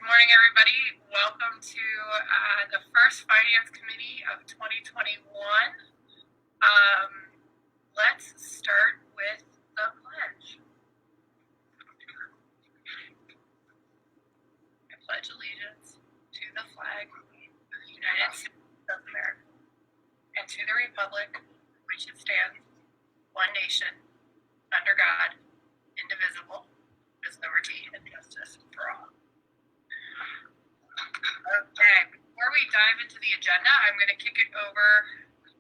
Good morning, everybody. Welcome to the first Finance Committee of 2021. Let's start with the pledge. I pledge allegiance to the flag of the United States of America and to the republic which it stands, one nation, under God, indivisible, with liberty and justice for all. Okay, before we dive into the agenda, I'm going to kick it over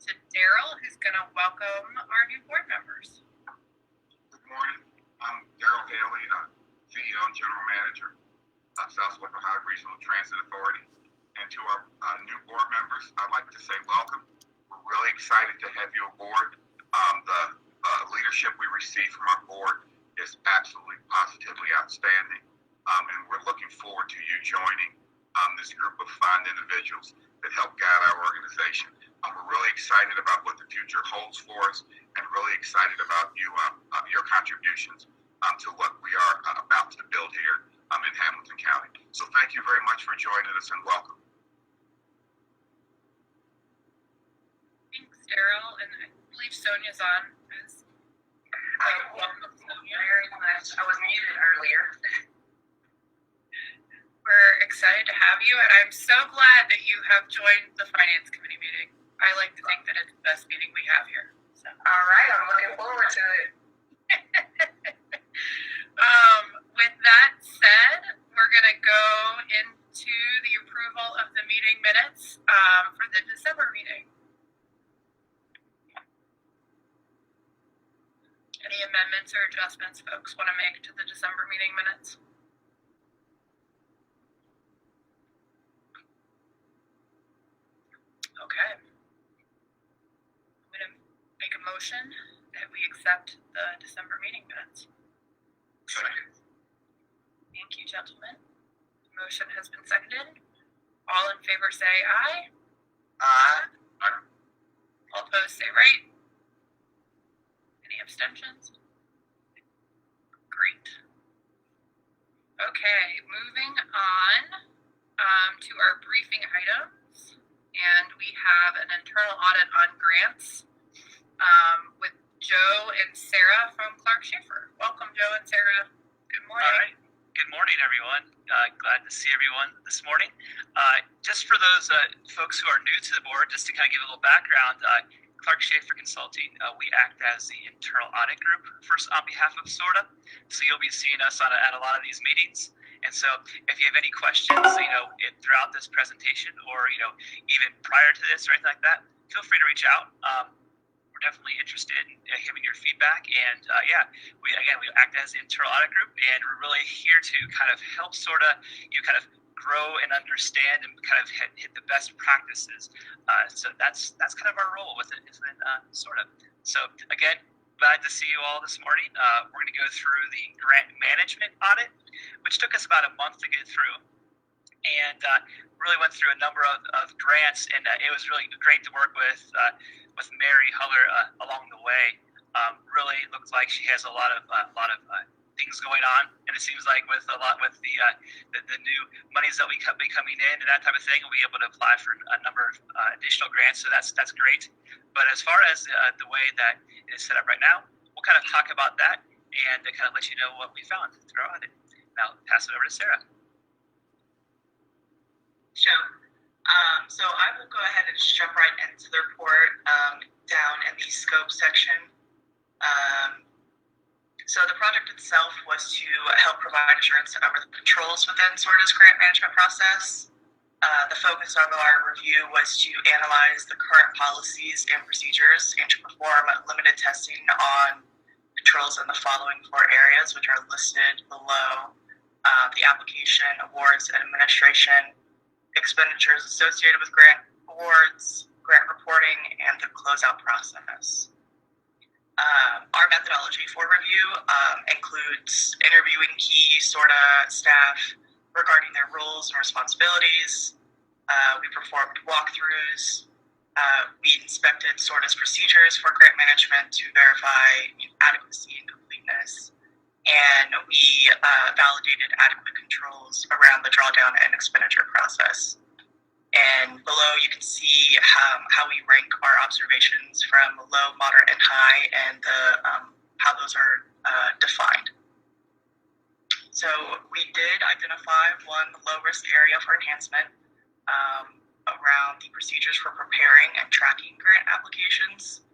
to Daryl, who's going to welcome our new board members. Good morning. I'm Daryl Haley, CEO and General Manager of Southwest Ohio Regional Transit Authority. And to our new board members, I'd like to say welcome. We're really excited to have you aboard. The leadership we receive from our board is absolutely positively outstanding. And we're looking forward to you joining this group of fine individuals that help guide our organization. We're really excited about what the future holds for us and really excited about you, your contributions to what we are about to build here in Hamilton County. So thank you very much for joining us and welcome. Thanks, Daryl. And I believe Sonia's on. Welcome, Sonia. Very much. I was muted earlier. We're excited to have you, and I'm so glad that you have joined the Finance Committee meeting. I like to think that it's the best meeting we have here. So. All right, I'm looking forward to it. With that said, we're going to go into the approval of the meeting minutes for the December meeting. Any amendments or adjustments folks want to make to the December meeting minutes? Okay. I'm going to make a motion that we accept the December meeting minutes. Second. Thank you, gentlemen. The motion has been seconded. All in favor say aye. Aye. All opposed say right. Any abstentions? Great. Okay, moving on to our briefing items. And we have an internal audit on grants with Joe and Sarah from Clark Schaefer. Welcome, Joe and Sarah. Good morning. All right. Good morning, everyone. Glad to see everyone this morning. Just for those folks who are new to the board, just to kind of give a little background, Clark Schaefer Consulting, we act as the internal audit group first on behalf of SORTA. So you'll be seeing us at a lot of these meetings. And so if you have any questions, throughout this presentation or, even prior to this or anything like that, feel free to reach out. We're definitely interested in hearing your feedback. And we act as the internal audit group, and we're really here to kind of help SORTA, kind of grow and understand and kind of hit the best practices. So that's kind of our role within SORTA. So again, glad to see you all this morning. We're going to go through the grant management audit, which took us about a month to get through, and really went through a number of grants, and it was really great to work with Mary Huller along the way. Really looks like she has a lot of things going on, and it seems like with the new monies that we be coming in and that type of thing, we'll be able to apply for a number of additional grants. So that's great. But as far as the way that it is set up right now, we'll kind of talk about that and to kind of let you know what we found through our audit. Now, pass it over to Sarah. Sure. So I will go ahead and just jump right into the report down in the scope section. So the project itself was to help provide assurance over the controls within SORTA's grant management process. The focus of our review was to analyze the current policies and procedures and to perform limited testing on controls in the following 4 areas, which are listed below: the application, awards, and administration, expenditures associated with grant awards, grant reporting, and the closeout process. Our methodology for review includes interviewing key SORTA staff regarding their roles and responsibilities. We performed walkthroughs. We inspected SORTA's procedures for grant management to verify adequacy and completeness. and we validated adequate controls around the drawdown and expenditure process. And below you can see how we rank our observations from low, moderate, and high, and how those are defined. So we did identify one low-risk area for enhancement around the procedures for preparing and tracking grant applications.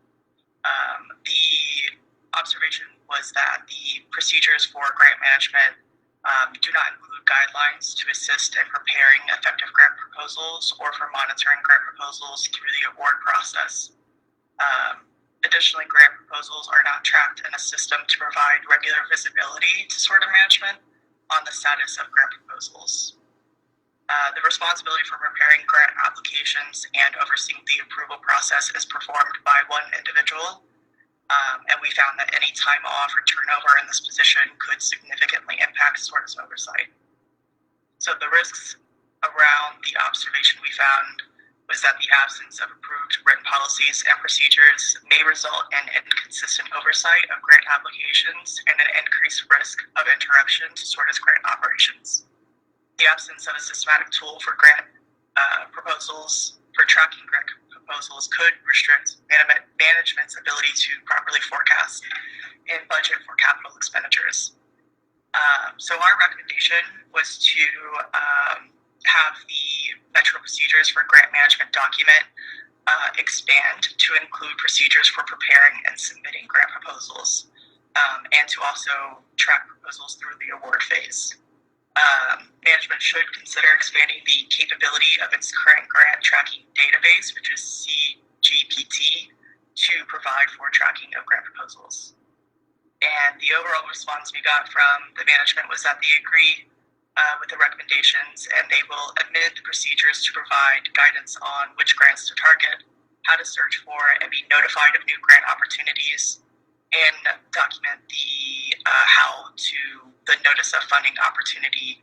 The observation was that the procedures for grant management do not include guidelines to assist in preparing effective grant proposals or for monitoring grant proposals through the award process. Additionally, grant proposals are not tracked in a system to provide regular visibility to SORTA management on the status of grant proposals. The responsibility for preparing grant applications and overseeing the approval process is performed by one individual, and we found that any time off or turnover in this position could significantly impact SORTA's oversight. So the risks around the observation we found was that the absence of approved written policies and procedures may result in inconsistent oversight of grant applications and an increased risk of interruption to SORTA's grant operations. The absence of a systematic tool for grant proposals, for tracking grant proposals, could restrict management's ability to properly forecast and budget for capital expenditures. So our recommendation was to have the Metro procedures for grant management document expand to include procedures for preparing and submitting grant proposals, and to also track proposals through the award phase. Management should consider expanding the capability of its current grant tracking database, which is CGPT, to provide for tracking of grant proposals. And the overall response we got from the management was that they agree with the recommendations, and they will amend the procedures to provide guidance on which grants to target, how to search for and be notified of new grant opportunities, and document the how to the notice of funding opportunity,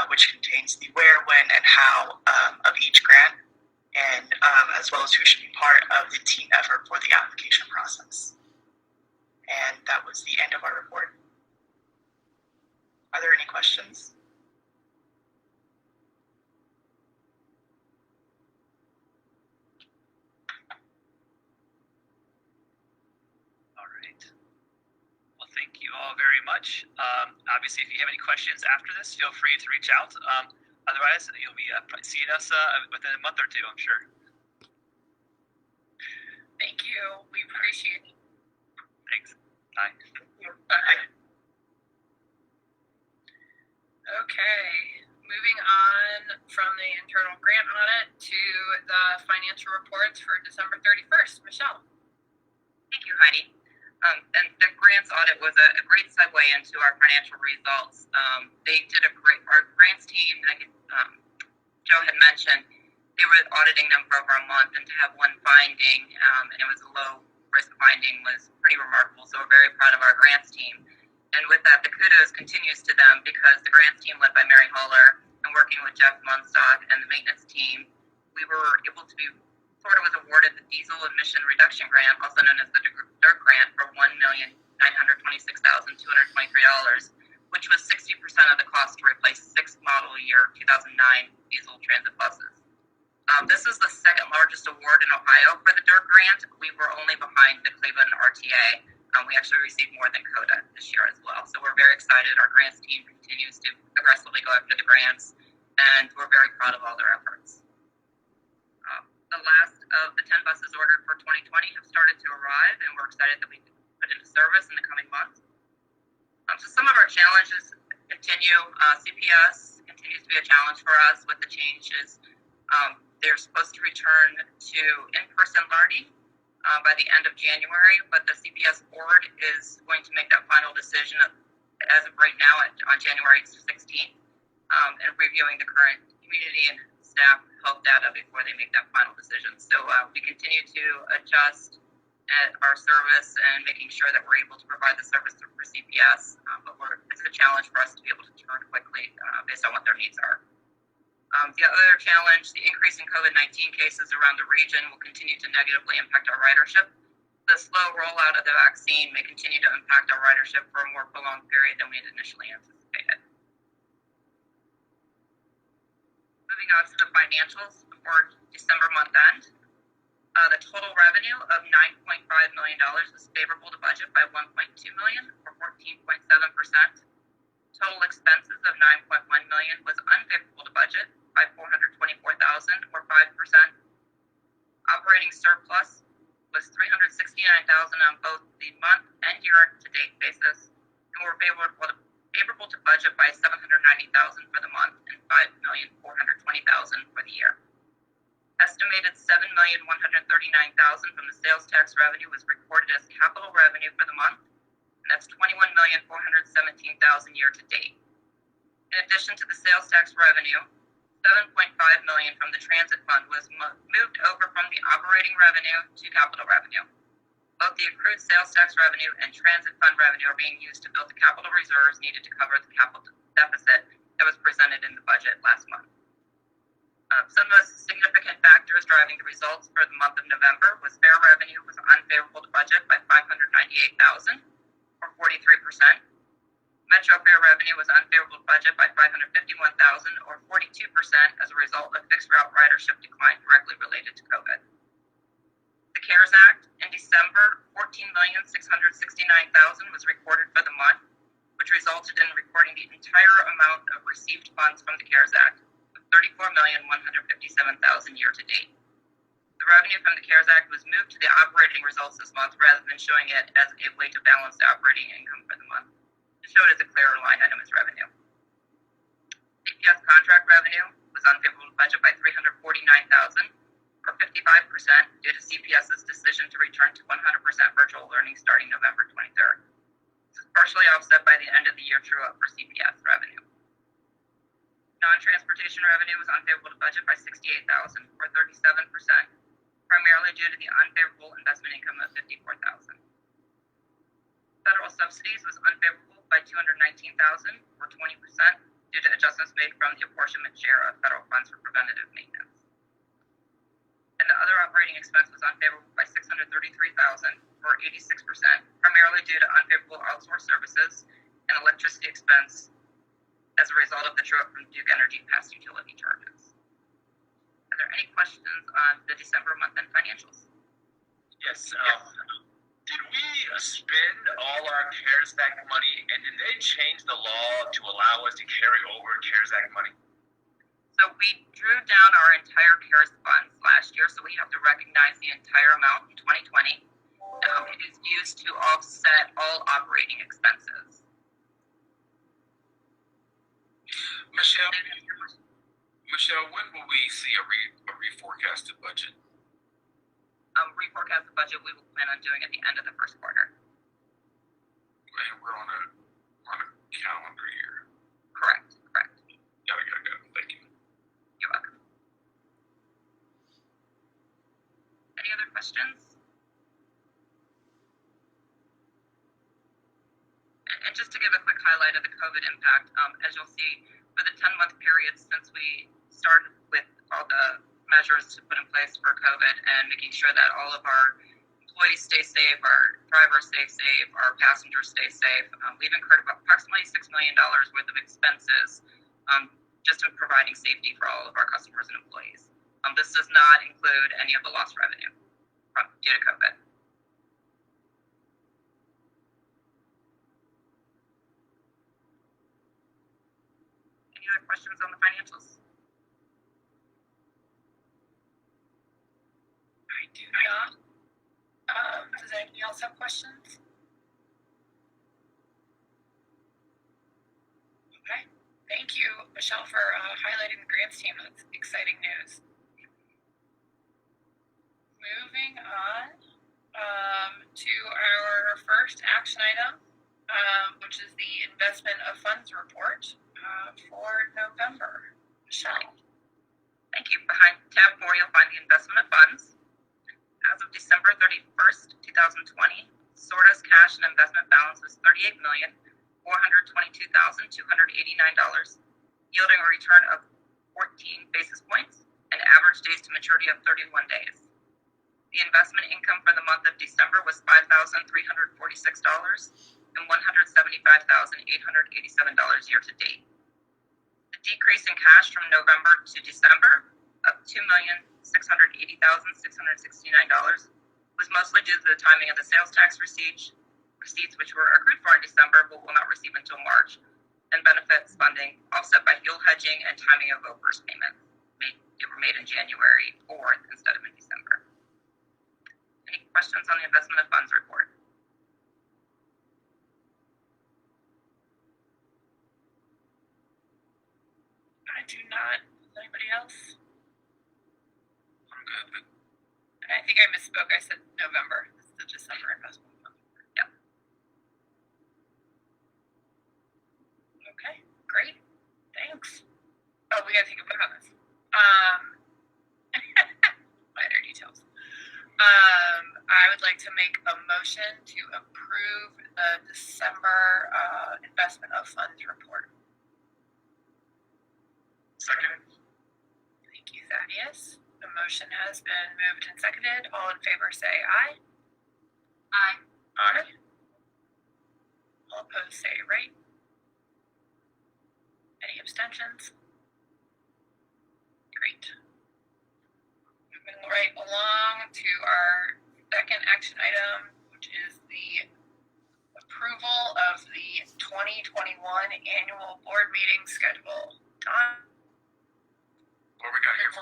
which contains the where, when, and how of each grant, and as well as who should be part of the team effort for the application process. And that was the end of our report. Are there any questions? All right. Well, thank you all very much. Obviously, if you have any questions after this, feel free to reach out. Otherwise, you'll be seeing us within a month or two, I'm sure. Thank you. We appreciate it. Thanks. Bye. Bye. Okay, moving on from the internal grant audit to the financial reports for December 31st. Michelle. Thank you, Heidi. And the grants audit was a great segue into our financial results. They did our grants team, like Joe had mentioned, they were auditing them for over a month, and to have one finding, and it was a low risk finding, was pretty remarkable. So we're very proud of our grants team. And with that, the kudos continues to them, because the grants team led by Mary Holler and working with Jeff Munstock and the maintenance team, we were able to be SORTA was awarded the Diesel Emission Reduction Grant, also known as the DIRT Grant, for $1,926,223, which was 60% of the cost to replace 6 model year 2009 diesel transit buses. This is the second largest award in Ohio for the DIRT Grant. We were only behind the Cleveland RTA. We actually received more than CODA this year as well. So we're very excited. Our grants team continues to aggressively go after the grants, and we're very proud of all their efforts. The last of the 10 buses ordered for 2020 have started to arrive, and we're excited that we can put into service in the coming months. So some of our challenges continue. CPS continues to be a challenge for us with the changes. They're supposed to return to in-person learning by the end of January, but the CPS board is going to make that final decision as of right now on January 16th, and reviewing the current community and staff health data before they make that final decision. So we continue to adjust at our service and making sure that we're able to provide the service for CPS, but it's a challenge for us to be able to turn quickly based on what their needs are. The other challenge, the increase in COVID-19 cases around the region, will continue to negatively impact our ridership. The slow rollout of the vaccine may continue to impact our ridership for a more prolonged period than we had initially anticipated. Moving on to the financials for December month end. The total revenue of $9.5 million was favorable to budget by $1.2 million, or 14.7%. Total expenses of $9.1 million was unfavorable to budget by $424,000, or 5%. Operating surplus was $369,000 on both the month and year-to-date basis, and were favorable to budget by $790,000 for the month and $5,420,000 for the year. Estimated $7,139,000 from the sales tax revenue was recorded as capital revenue for the month, and that's $21,417,000 year to date. In addition to the sales tax revenue, $7.5 million from the transit fund was moved over from the operating revenue to capital revenue. Both the accrued sales tax revenue and transit fund revenue are being used to build the capital reserves needed to cover the capital deficit that was presented in the budget last month. Some of the significant factors driving the results for the month of November was fare revenue was unfavorable to budget by $598,000, or 43%. Metro fare revenue was unfavorable to budget by $551,000, or 42%, as a result of fixed route ridership decline directly related to COVID. The CARES Act in December, $14,669,000 was recorded for the month, which resulted in recording the entire amount of received funds from the CARES Act, $34,157,000 year to date. The revenue from the CARES Act was moved to the operating results this month rather than showing it as a way to balance the operating income for the month. It showed as a clearer line item as revenue. CPS contract revenue was unfavorable to budget by $349,000, or 55%, due to CPS's decision to return to 100% virtual learning starting November 23rd. This is partially offset by the end of the year true-up for CPS revenue. Non-transportation revenue was unfavorable to budget by $68,000, or 37%, primarily due to the unfavorable investment income of $54,000. Federal subsidies was unfavorable by $219,000, or 20%, due to adjustments made from the apportionment share of federal funds for preventative maintenance. And the other operating expense was unfavorable by $633,000, or 86%, primarily due to unfavorable outsourced services and electricity expense as a result of the true-up from Duke Energy past utility charges. Are there any questions on the December month-end financials? Yes. Did we spend all our CARES Act money, and did they change the law to allow us to carry over CARES Act money? So we drew down our entire CARES funds last year, so we have to recognize the entire amount in 2020. It is used to offset all operating expenses. Michelle, when will we see a reforecasted budget? Reforecast the budget we will plan on doing at the end of the first quarter. And we're on a calendar year. Correct. Got it. Thank you. You're welcome. Any other questions? And just to give a quick highlight of the COVID impact, as you'll see, for the 10-month period since we started with all the measures to put in place for COVID and making sure that all of our employees stay safe, our drivers stay safe, our passengers stay safe, we've incurred about approximately $6 million worth of expenses just in providing safety for all of our customers and employees. This does not include any of the lost revenue due to COVID. Any other questions on the financials? I do not. Does anybody else have questions? Okay. Thank you, Michelle, for highlighting the grants team. That's exciting news. Moving on to our first action item, which is the investment of funds report for November. Michelle. Thank you. Behind tab 4, you'll find the investment of funds. As of December 31st, 2020, SORTA's cash and investment balance was $38,422,289, yielding a return of 14 basis points and average days to maturity of 31 days. The investment income for the month of December was $5,346 and $175,887 year to date. The decrease in cash from November to December of $2,680,669 was mostly due to the timing of the sales tax receipts which were accrued for in December but will not receive until March, and benefits funding offset by fuel hedging and timing of OPERS payments. They were made in January 4th instead of in December. Any questions on the investment of funds report? I do not. Does anybody else? I'm good. And I think I misspoke. I said November. This is the December investment fund. Yeah. Okay, great. Thanks. Oh, we gotta take a vote on this. Minor details. I would like to make a motion to approve the December investment of funds report. Second. Thank you, Thaddeus. The motion has been moved and seconded. All in favor say aye. Aye. Aye. All opposed say right. Any abstentions? Great. Moving right along to our second action item, which is the approval of the 2021 annual board meeting schedule. Don? What we got here?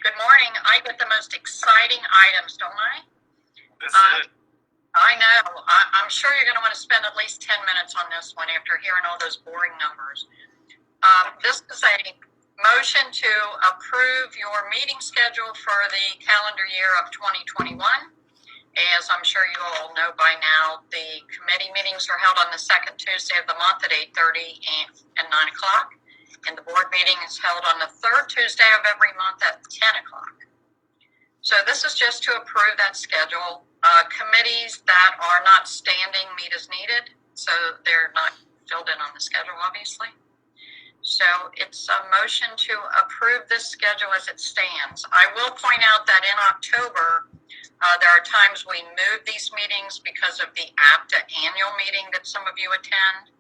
Good morning. I get the most exciting items, don't I? This is it. I know. I'm sure you're going to want to spend at least 10 minutes on this one after hearing all those boring numbers. This is a motion to approve your meeting schedule for the calendar year of 2021. As I'm sure you all know by now, the committee meetings are held on the second Tuesday of the month at 8:30 and 9 o'clock. And the board meeting is held on the third Tuesday of every month at 10 o'clock. So this is just to approve that schedule. Committees that are not standing meet as needed, so they're not filled in on the schedule, obviously. So it's a motion to approve this schedule as it stands. I will point out that in October, there are times we move these meetings because of the APTA annual meeting that some of you attend.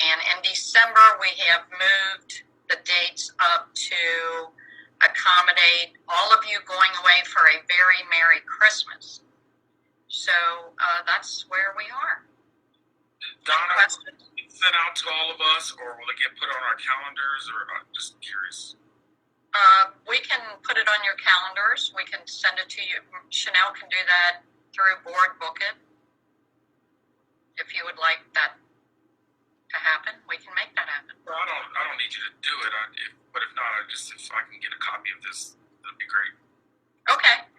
And in December, we have moved the dates up to accommodate all of you going away for a very Merry Christmas. So that's where we are. Donna, is it sent out to all of us, or will it get put on our calendars, or I'm just curious? We can put it on your calendars. We can send it to you. Chanel can do that through Board Book It. If you would like that to happen, we can make that happen. Well, I don't need you to do it. But if not, if I can get a copy of this, that'd be great. Okay.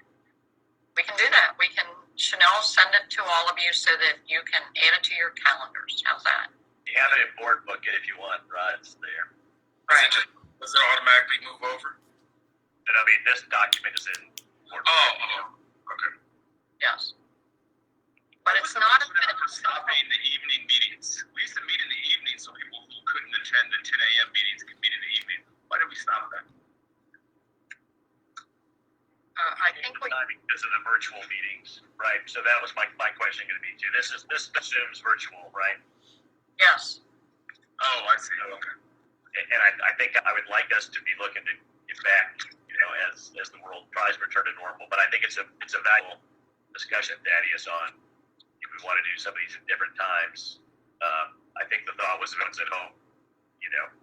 We can do that. Chanel send it to all of you so that you can add it to your calendars. How's that? You have it in Board Book It if you want, Rod. It's there. Right. Does it automatically move over? And I mean, this document is in Board Book It. Okay. Yes. But it's not a for stopping the evening meetings. We used to meet in the evening so people who couldn't attend the 10 a.m. meetings could meet in the evening. Why did we stop that? I think we. Because of the virtual meetings, right? So that was my question going to be too. This assumes virtual, right? Yes. Oh, I see. Okay. And I think I would like us to be looking to get back, as the world tries to return to normal. But I think it's a valuable discussion, Thaddeus, on if we want to do some of these at different times. I think the thought was if it's at home,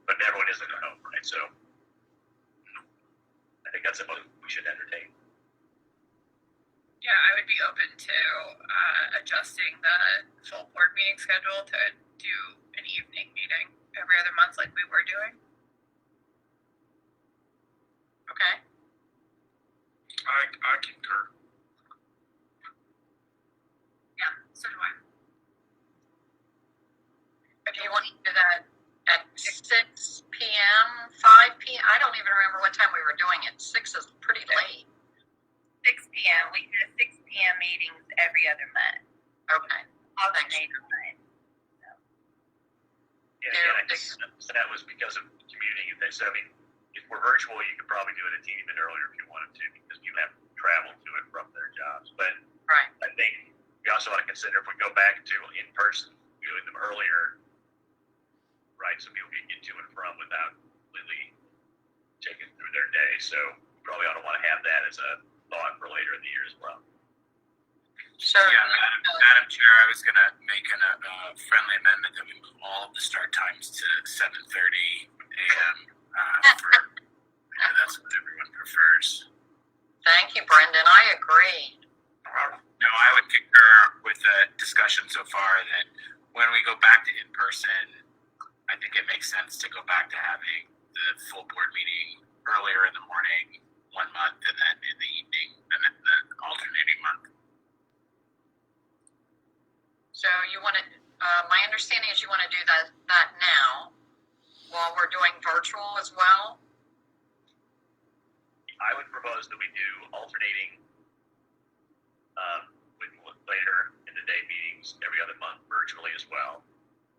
but everyone isn't at home, right? So I think that's something we should entertain. Yeah, I would be open to adjusting the full board meeting schedule to do an evening meeting every other month like we were doing. Okay. I concur. Yeah, so do I. Do you want to do that at 6 p.m., 5 p.m.? I don't even remember what time we were doing it. 6 is pretty late. 6 p.m. We do 6 p.m. meetings every other month. Okay. Alternate time. And again, I think that was because of community things. So, I mean, if we're virtual, you could probably do it a teeny bit earlier if you wanted to, because you have travel to and from their jobs. But Right. I think we also want to consider if we go back to in person, doing them earlier, right? So people can get to and from without completely taking through their day. So we probably ought to want to have that as a thought for later in the year as well. So, Yeah, Madam Chair, I was going to make a friendly amendment that we move all of the start times to 7:30 a.m. That's what everyone prefers. thank you, Brendan. I agree. No, I would concur with the discussion so far that when we go back to in-person, I think it makes sense to go back to having the full board meeting earlier in the morning, 1 month, and then in the evening, and then the alternating month. So you want to, my understanding is you want to do that now while we're doing virtual as well? I would propose that we do alternating with later in the day meetings every other month virtually as well.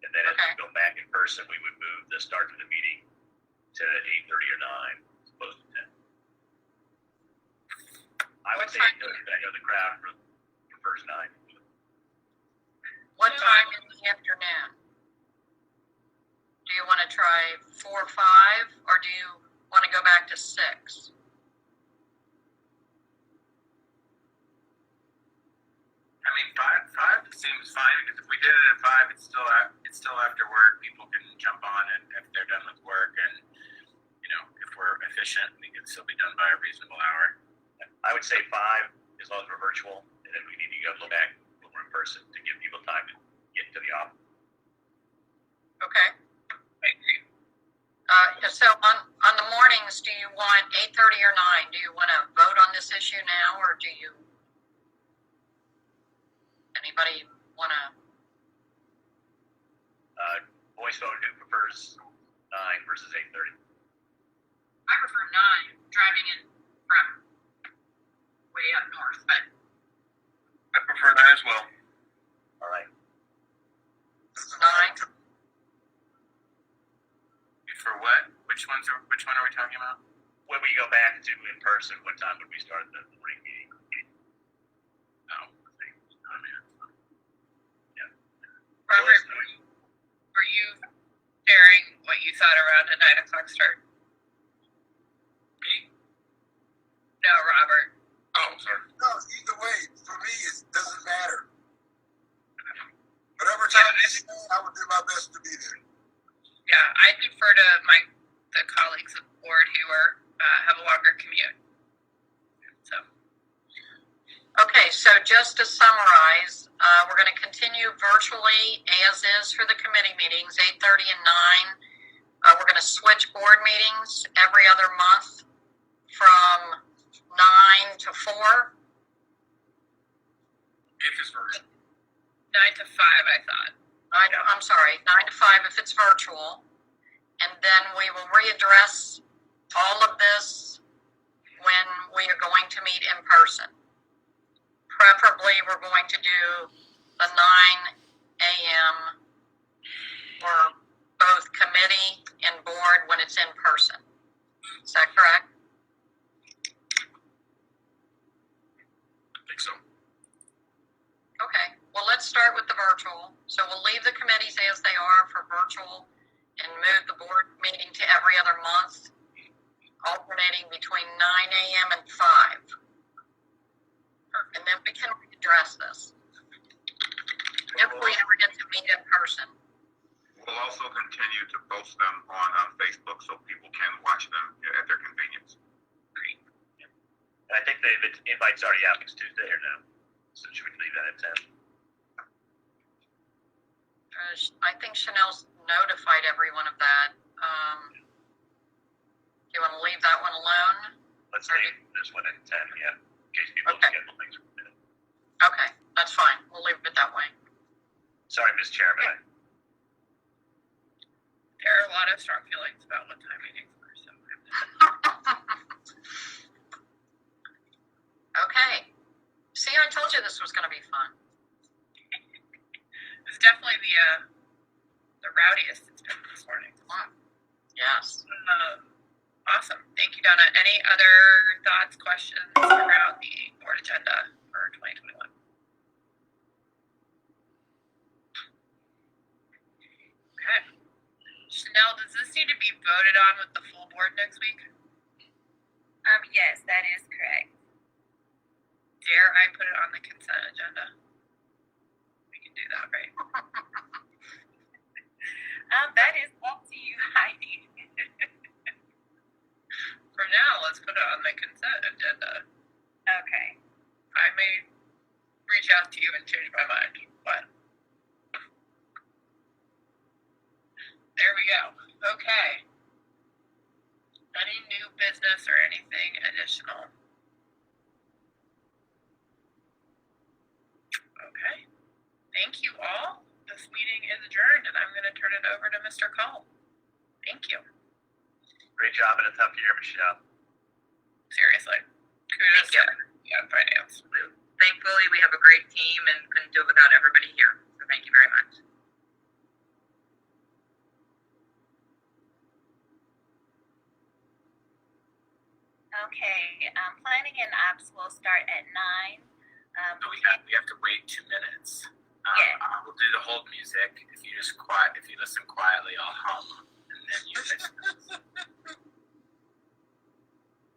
And then as we go back in person, we would move the start of the meeting to 8:30 or 9 as opposed to 10. I would say the crowd prefers 9. What time in the afternoon? Do you want to try 4 or 5, or do you want to go back to 6? I mean, five seems fine because if we did it at 5, it's still after work. People can jump on and if they're done with work, and if we're efficient, we can still be done by a reasonable hour. I would say 5 as long as we're virtual, and then we need to go back when we're in person to give people time to get to the office. Okay. I agree. So on the mornings, do you want 8:30 or 9? Do you want to vote on this issue now, or do you? Anybody want to? Voice vote, who prefers 9 versus 8:30? I prefer 9, driving in from way up north, but I prefer that as well. All right. 9. For what? Which one are we talking about? When we go back to in person, what time would we start the morning meeting? Oh, Yeah. Robert, were you sharing what you thought around a 9 o'clock start? me? No, Robert. Oh, sorry. No, either way, for me, it doesn't matter. Whatever time you say, I would do my best to be there. Yeah, I defer to the colleagues of the board who have a longer commute. So. Okay, so just to summarize, we're going to continue virtually as is for the committee meetings, 8:30 and 9. We're going to switch board meetings every other month from 9 to 4. If it's virtual. 9 to 5, I thought. I'm sorry, 9 to 5 if it's virtual. And then we will readdress all of this when we are going to meet in person. Preferably, we're going to do the 9 a.m. for both committee and board when it's in person. Is that correct? I think so. Okay, well, let's start with the virtual. So we'll leave the committees as they are for virtual and move the board meeting to every other month, alternating between 9 a.m. and 5. And then we can address this if we ever get to meet in person. We'll also continue to post them on Facebook so people can watch them at their convenience. And I think the invite's already out next Tuesday or no? So should we leave that at 10? I think Chanel's notified everyone of that. Do you want to leave that one alone? Let's leave this one at 10, yeah, in case people Okay. schedule things for a minute. Okay, that's fine. We'll leave it that way. Sorry, Ms. Chairman. There are a lot of strong feelings about what time meetings were, so. Okay. See, I told you this was going to be fun. It's definitely the rowdiest it's been this morning. Yes. Awesome. Thank you, Donna. Any other thoughts, questions around the board agenda for 2021? Okay. Chanel, does this need to be voted on with the full board next week? Yes, that is correct. Dare I put it on the consent agenda? We can do that, right? That is up to you, Heidi. For now, let's put it on the consent agenda. Okay. I may reach out to you and change my mind, but there we go. Okay. Any new business or anything additional? Okay. Thank you all. This meeting is adjourned, and I'm going to turn it over to Mr. Cole. Thank you. Great job in a tough year, Michelle. Seriously. Kudos Thank you. to finance. Thankfully, we have a great team and couldn't do it without everybody here. So thank you very much. Okay. Planning and ops will start at 9. So we have to wait 2 minutes. Yeah. We'll do the hold music. If you listen quietly, I'll hum, and then you listen.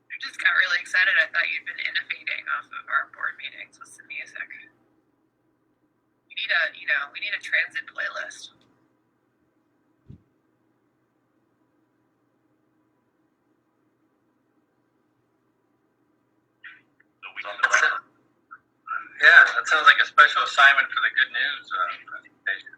I just got really excited. I thought you'd been innovating off of our board meetings with some music. We need a transit playlist. The week on the record. Yeah, that sounds like a special assignment for the good news presentation.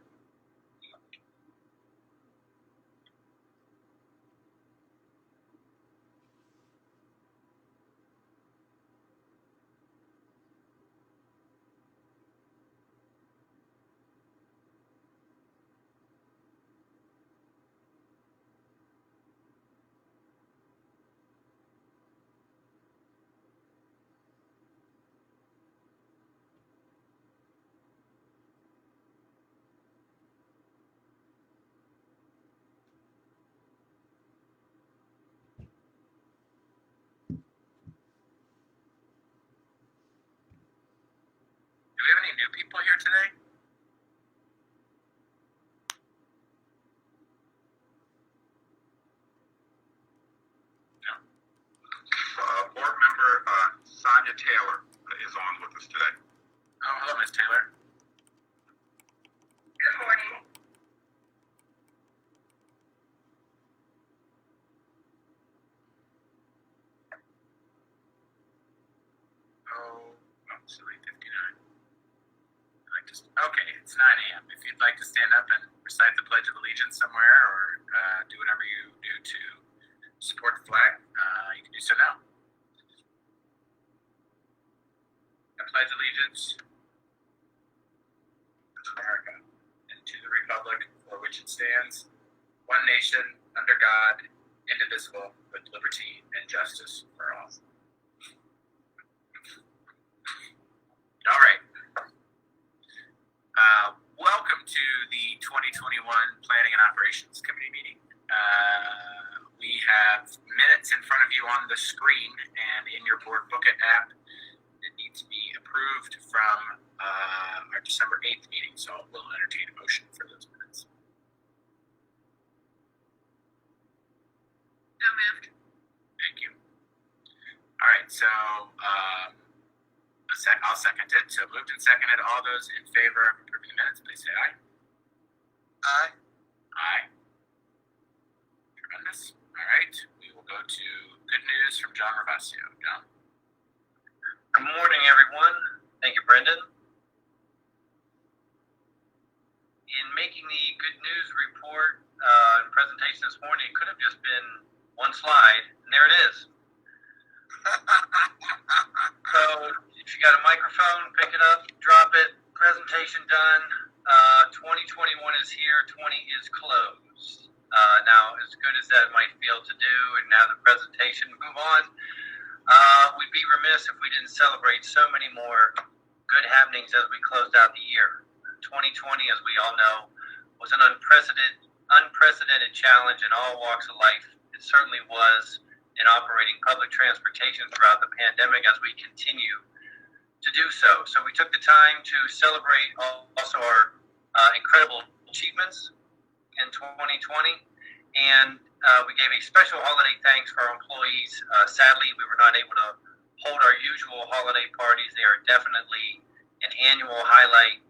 Do we have any new people here today? No. Board member Sonia Taylor is on with us today. Oh, hello, Ms. Taylor. Good morning. Oh, it's 8:59. Okay, it's 9 a.m. If you'd like to stand up and recite the Pledge of Allegiance somewhere, or do whatever you do to support the flag, you can do so now. I pledge allegiance to America and to the republic for which it stands, one nation, under God, indivisible, with liberty and justice for all. All right. Welcome to the 2021 Planning and Operations Committee meeting. We have minutes in front of you on the screen and in your board booklet app that need to be approved from our December 8th meeting, so we'll entertain a motion for those minutes. So moved. Thank you. All right, so I'll second it. So moved and seconded. All those in favor of approving the minutes, please say aye. Aye. Aye. Tremendous. All right, we will go to good news from John Ravasio. John. Good morning, everyone. Thank you, Brendan. In making the good news report and presentation this morning, it could have just been one slide, and there it is. So if you got a microphone, pick it up, drop it, presentation done. 2021 is here, 20 is closed. Now, as good as that might feel to do, and now the presentation, move on. We'd be remiss if we didn't celebrate so many more good happenings as we closed out the year. 2020, as we all know, was an unprecedented challenge in all walks of life. It certainly was in operating public transportation throughout the pandemic as we continue to do so. So we took the time to celebrate also our incredible achievements in 2020, and we gave a special holiday thanks for our employees. Sadly, we were not able to hold our usual holiday parties. They are definitely an annual highlight,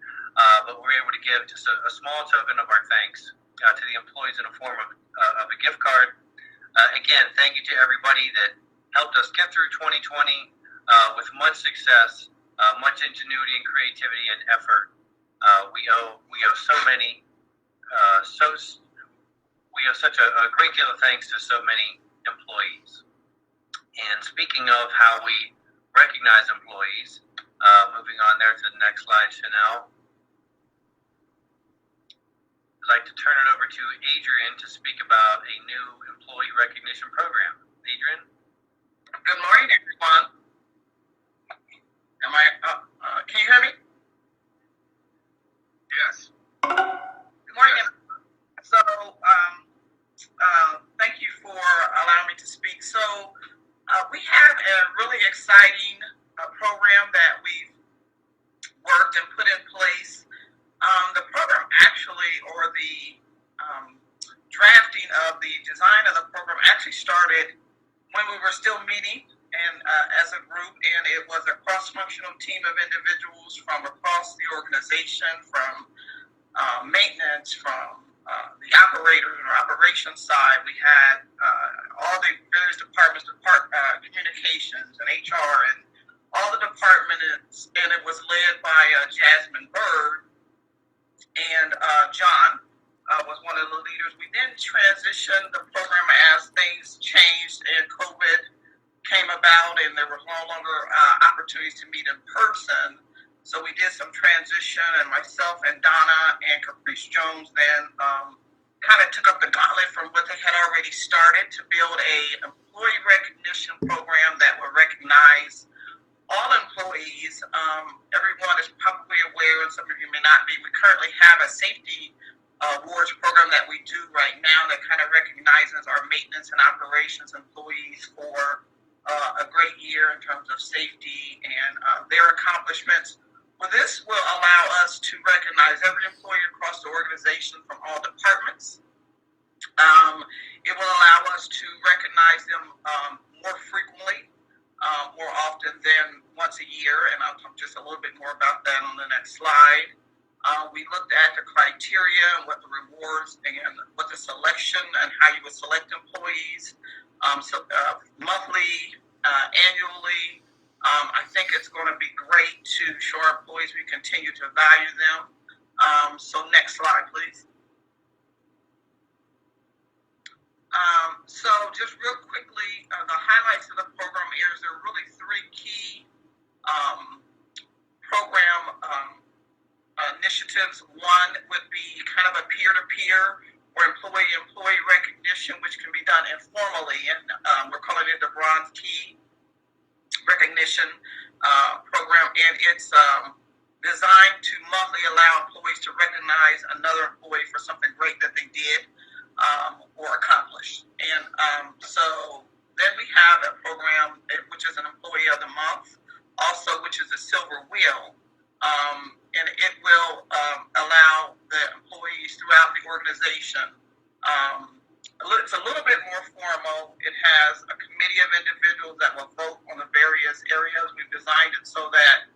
but we were able to give just a small token of our thanks to the employees in the form of a gift card. Again, thank you to everybody that helped us get through 2020 with much success, much ingenuity and creativity and effort. We owe so many, we owe such a great deal of thanks to so many employees. And speaking of how we recognize employees, moving on there to the next slide, Chanel. I'd like to turn it over to Adrian to speak about a new employee recognition program. Adrian? Good morning, everyone. Can you hear me? Yes. Good morning. Yes. So, thank you for allowing me to speak. So, we have a really exciting program that we've worked and put in place. The program actually, or the drafting of the design of the program actually started when we were still meeting and as a group, and it was a cross-functional team of individuals from across the organization, from maintenance, from the operators or operations side. We had all the various departments, communications and HR, and all the departments, and it was led by Jasmine Bird, and John was one of the leaders. We then transitioned the program as things changed and COVID came about, and there were no longer opportunities to meet in person. So we did some transition, and myself and Donna and Caprice Jones then kind of took up the gauntlet from what they had already started to build a employee recognition program that would recognize all employees. Everyone is probably aware, and some of you may not be, we currently have a safety awards program that we do right now that kind of recognizes our maintenance and operations employees for a great year in terms of safety and their accomplishments. Well, this will allow us to recognize every employee across the organization from all departments. It will allow us to recognize them more frequently, more often than once a year, and I'll talk just a little bit more about that on the next slide. We looked at the criteria and what the rewards and what the selection and how you would select employees. Monthly, annually. I think it's going to be great to show our employees we continue to value them. So next slide, please. So just real quickly, the highlights of the program is there are really three key program initiatives. One would be kind of a peer-to-peer or employee recognition, which can be done informally, and we're calling it the Bronze Key Recognition Program, and it's designed to monthly allow employees to recognize another employee for something great that they did or accomplished. And so then we have a program which is an Employee of the Month, also which is a Silver Wheel, and it will allow the employees throughout the organization. It's a little bit more formal. It has a committee of individuals that will vote on the various areas. We've designed it so that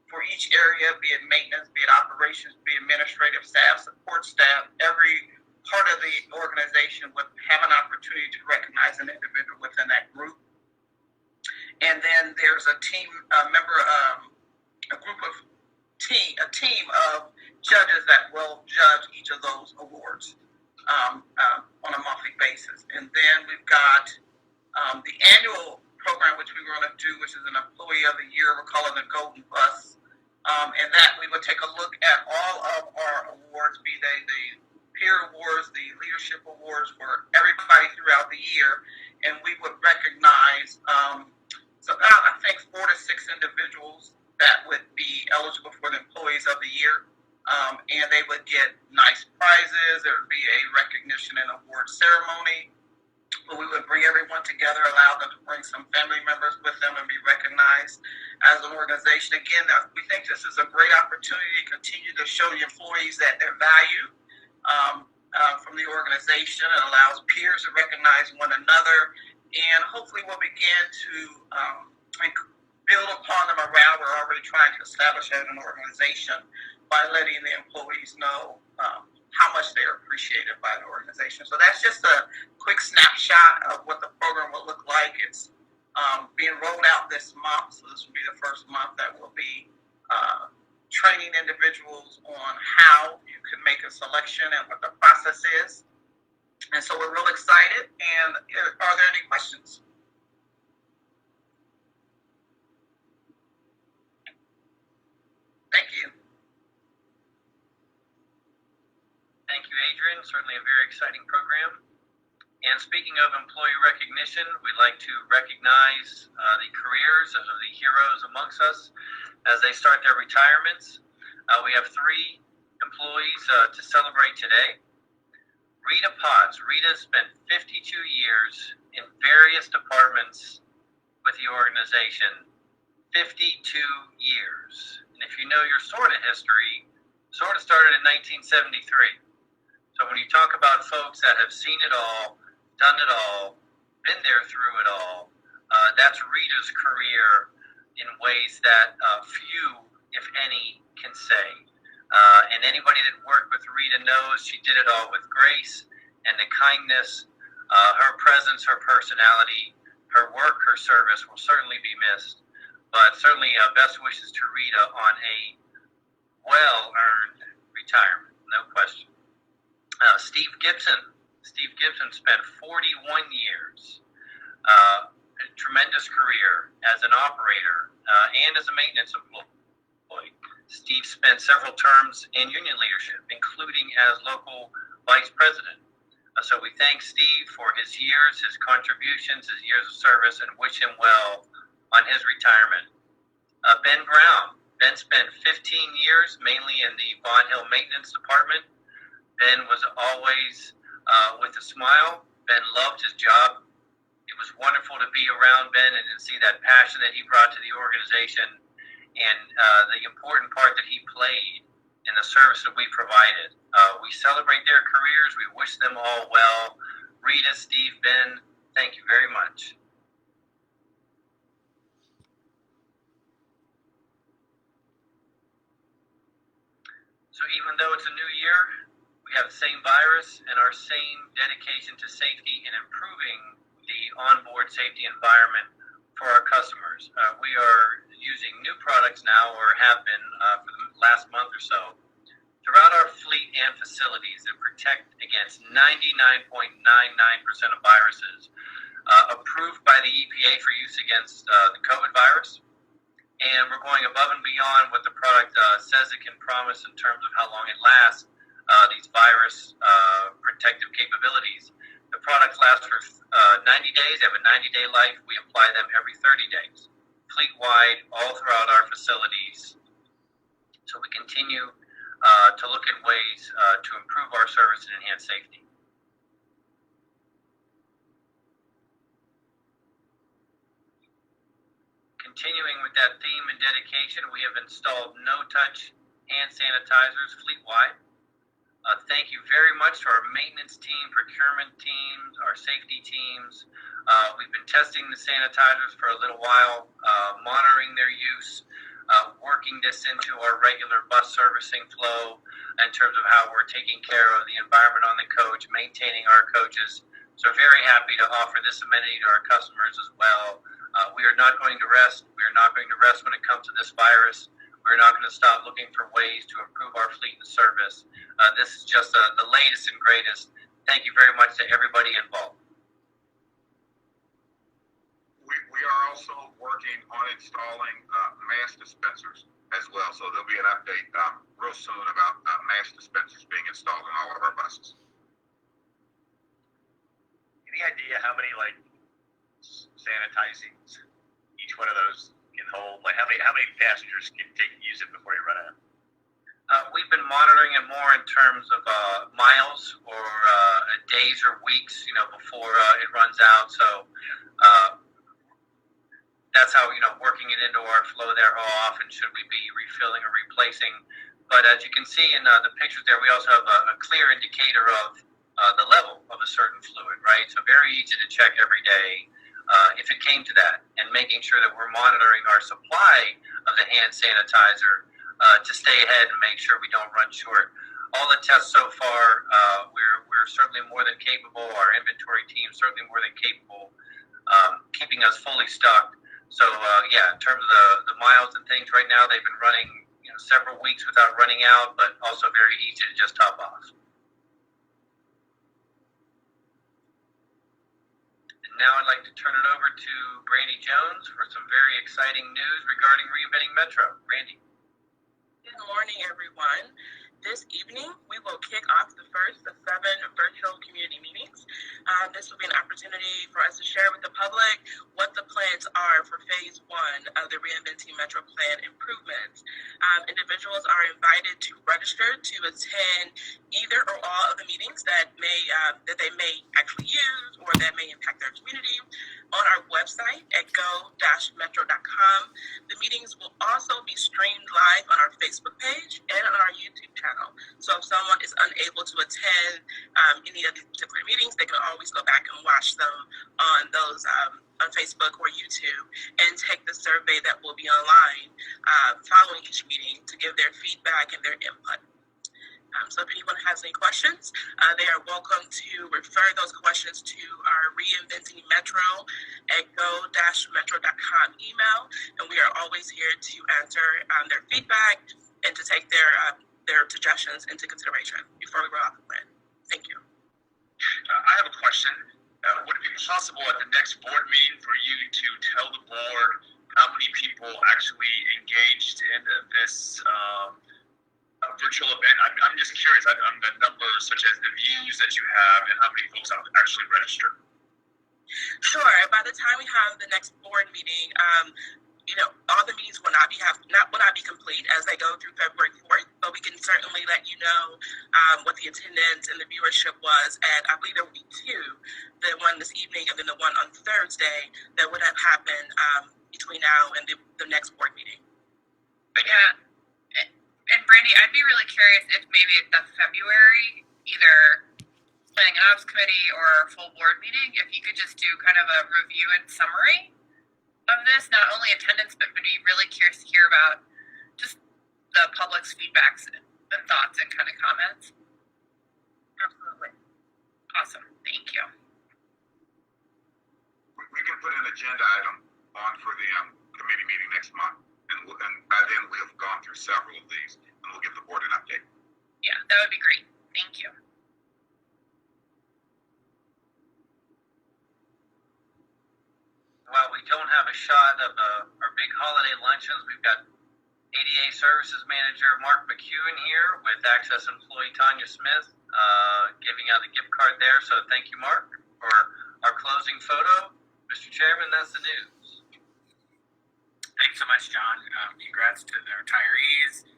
for each area, be it maintenance, be it operations, be it administrative staff, support staff, every part of the organization would have an opportunity to recognize an individual within that group. And then there's a team a team of judges that will judge each of those awards on a monthly basis. And then we've got the annual program, which we were going to do, which is an Employee of the Year. We're calling it Golden Bus. And that we would take a look at all of our awards, be they the peer awards, the leadership awards for everybody throughout the year. And we would recognize about, I think, 4 to 6 individuals that would be eligible for the Employees of the Year. And they would get nice prizes. There would be a recognition and award ceremony. but we would bring everyone together, allow them to bring some family members with them and be recognized as an organization. Again, we think this is a great opportunity to continue to show the employees that they're valued from the organization. It allows peers to recognize one another, and hopefully we'll begin to build upon the morale we're already trying to establish as an organization by letting the employees know how much they're appreciated by the organization. So that's just a quick snapshot of what the program will look like. It's being rolled out this month, so this will be the first month that we'll be training individuals on how you can make a selection and what the process is. And so we're real excited. And are there any questions? Thank you. Thank you, Adrian. Certainly a very exciting program. And speaking of employee recognition, we'd like to recognize the careers of the heroes amongst us as they start their retirements. We have 3 employees to celebrate today. Rita Potts. Rita spent 52 years in various departments with the organization. 52 years. And if you know your SORTA history, SORTA started in 1973. So when you talk about folks that have seen it all, done it all, been there through it all, that's Rita's career in ways that few, if any, can say. And anybody that worked with Rita knows she did it all with grace and the kindness. Her presence, her personality, her work, her service will certainly be missed. But certainly best wishes to Rita on a well-earned retirement, no question. Steve Gibson. Steve Gibson spent 41 years, a tremendous career as an operator and as a maintenance employee. Steve spent several terms in union leadership, including as local vice president. So we thank Steve for his years, his contributions, his years of service, and wish him well on his retirement. Ben Brown. Ben spent 15 years mainly in the Bond Hill Maintenance Department. Ben was always with a smile. Ben loved his job. It was wonderful to be around Ben and to see that passion that he brought to the organization and the important part that he played in the service that we provided. We celebrate their careers. We wish them all well. Rita, Steve, Ben, thank you very much. So even though it's a new year, we have the same virus and our same dedication to safety and improving the onboard safety environment for our customers. We are using new products now, or have been for the last month or so, throughout our fleet and facilities that protect against 99.99% of viruses, approved by the EPA for use against the COVID virus. And we're going above and beyond what the product says it can promise in terms of how long it lasts, these virus protective capabilities. The products last for 90 days, they have a 90-day life. We apply them every 30 days, fleet-wide, all throughout our facilities. So we continue to look at ways to improve our service and enhance safety. Continuing with that theme and dedication, we have installed no-touch hand sanitizers fleet-wide. Thank you very much to our maintenance team, procurement teams, our safety teams. We've been testing the sanitizers for a little while, monitoring their use, working this into our regular bus servicing flow in terms of how we're taking care of the environment on the coach, maintaining our coaches. So very happy to offer this amenity to our customers as well. We are not going to rest. We are not going to rest when it comes to this virus. We're not going to stop looking for ways to improve our fleet and service. This is just the latest and greatest. Thank you very much to everybody involved. We are also working on installing mask dispensers as well. So there'll be an update real soon about mask dispensers being installed in all of our buses. Any idea how many sanitizing each one of those can hold? Like how many passengers can use it before you run out? We've been monitoring it more in terms of miles or days or weeks, before it runs out. So that's how, working it into our flow there, how often should we be refilling or replacing. But as you can see in the pictures there, we also have a clear indicator of the level of a certain fluid, right? So very easy to check every day if it came to that, and making sure that we're monitoring our supply of the hand sanitizer to stay ahead and make sure we don't run short. All the tests so far, we're certainly more than capable. Our inventory team certainly more than capable, keeping us fully stocked. So in terms of the miles and things right now, they've been running several weeks without running out, but also very easy to just top off. And now I'd like to turn it over to Brandy Jones for some very exciting news regarding Reinventing Metro. Brandy. Good morning, everyone. This evening, we will kick off the first of 7 virtual community meetings. This will be an opportunity for us to share with the public what the plans are for phase 1 of the Reinventing Metro Plan improvements. Individuals are invited to register to attend either or all of the meetings that they may actually use or that may impact their community on our website at go-metro.com. The meetings will also be streamed live on our Facebook page and on our YouTube channel. So if someone is unable to attend any of these particular meetings, they can always go back and watch them on those on Facebook or YouTube and take the survey that will be online following each meeting to give their feedback and their input. So if anyone has any questions, they are welcome to refer those questions to our Reinventing Metro at go-metro.com email, and we are always here to answer their feedback and to take their suggestions into consideration before we roll out the plan. Thank you. I have a question. Would it be possible at the next board meeting for you to tell the board how many people actually engaged in this virtual event? I'm just curious on the numbers, such as the views that you have and how many folks actually registered. Sure. By the time we have the next board meeting, all the meetings will not be complete as they go through February 4th, but we can certainly let you know what the attendance and the viewership was at, I believe there will be 2, the one this evening and then the one on Thursday that would have happened between now and the next board meeting. Yeah. And Brandy, I'd be really curious if maybe at the February, either planning and ops committee or full board meeting, if you could just do kind of a review and summary of this, not only attendance, but would be really curious to hear about just the public's feedbacks and thoughts and kind of comments. Absolutely. Awesome. Thank you. We can put an agenda item on for the committee meeting next month, and by then we'll have gone through several of these, and we'll give the board an update. Yeah, that would be great. Thank you. While we don't have a shot of our big holiday luncheons, we've got ADA Services Manager Mark McEwen here with Access employee Tanya Smith giving out the gift card there. So thank you, Mark, for our closing photo. Mr. Chairman, that's the news. Thanks so much, John. Congrats to the retirees.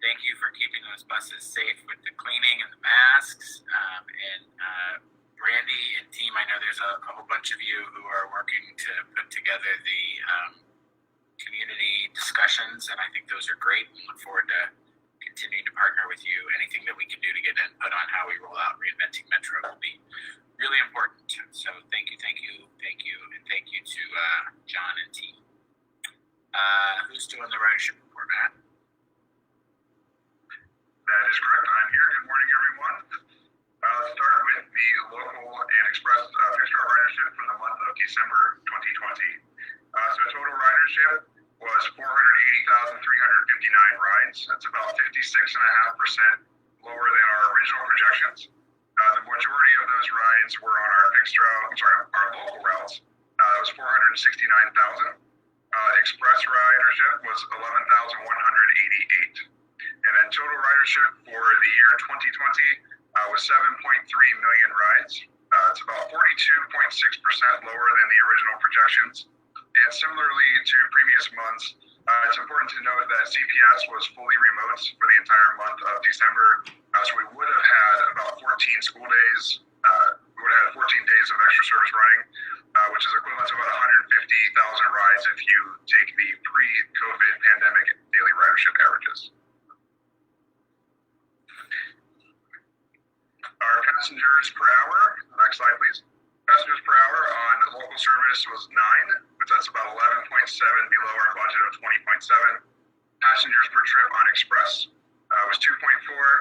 Thank you for keeping those buses safe with the cleaning and the masks. Brandy and team, I know there's a whole bunch of you who are working to put together the community discussions, and I think those are great. We look forward to continuing to partner with you. Anything that we can do to get input on how we roll out Reinventing Metro will be really important. So thank you, and thank you to John and team. Who's doing the ridership report, Matt? That is correct. I'm here. Good morning, everyone. Start with the local and express fixed route ridership for the month of December 2020. So total ridership was 480,359 rides. That's about 56.5% lower than our original projections. The majority of those rides were on our local routes. It was 469,000. Express ridership was 11,188. And then total ridership for the year 2020 was 7.3 million rides. It's about 42.6% lower than the original projections. And similarly to previous months, It's important to note that CPS was fully remote for the entire month of December, so we would have had about 14 school days. We would have had 14 days of extra service running, which is equivalent to about 150,000 rides if you take the pre-COVID pandemic daily ridership averages. Our passengers per hour, next slide please. Passengers per hour on local service was 9, which that's about 11.7 below our budget of 20.7. Passengers per trip on Express was 2.4,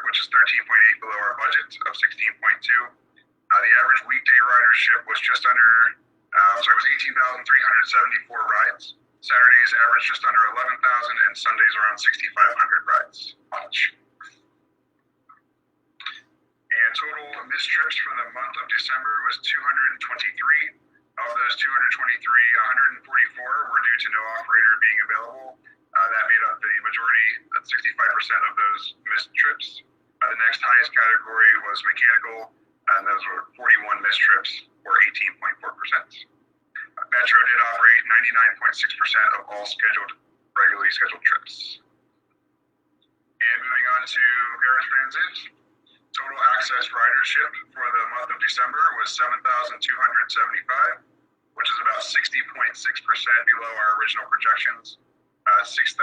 which is 13.8 below our budget of 16.2. The average weekday ridership was just under, was 18,374 rides. Saturdays averaged just under 11,000, and Sundays around 6,500 rides on each. And total missed trips for the month of December was 223. Of those 223, 144 were due to no operator being available. That made up the majority, 65% of those missed trips. The next highest category was mechanical, and those were 41 missed trips, or 18.4%. Metro did operate 99.6% of all regularly scheduled trips. And moving on to paratransit. Total access ridership for the month of December was 7,275, which is about 60.6% below our original projections. 6,814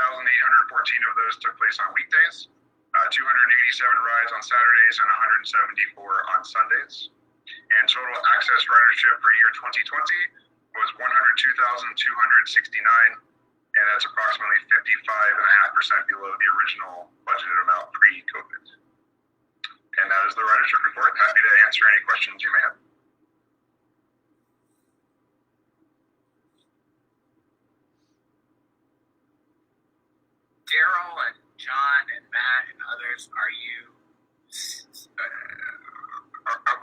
of those took place on weekdays, 287 rides on Saturdays, and 174 on Sundays. And total access ridership for year 2020 was 102,269, and that's approximately 55.5% below the original budgeted amount pre-COVID. And that is the ridership report. Happy to answer any questions you may have. Daryl and John and Matt and others, are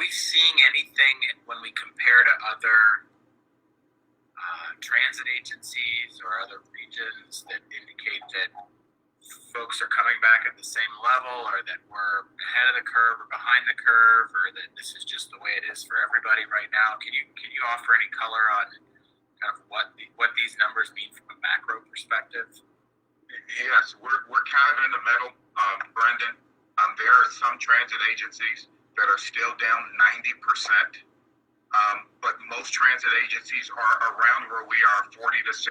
we seeing anything when we compare to other transit agencies or other regions that indicate that folks are coming back at the same level, or that we're ahead of the curve or behind the curve, or that this is just the way it is for everybody right now? Can you offer any color on kind of what these numbers mean from a macro perspective? Yes, we're kind of in the middle, Brendan. There are some transit agencies that are still down 90%, but most transit agencies are around where we are, 40 to 60%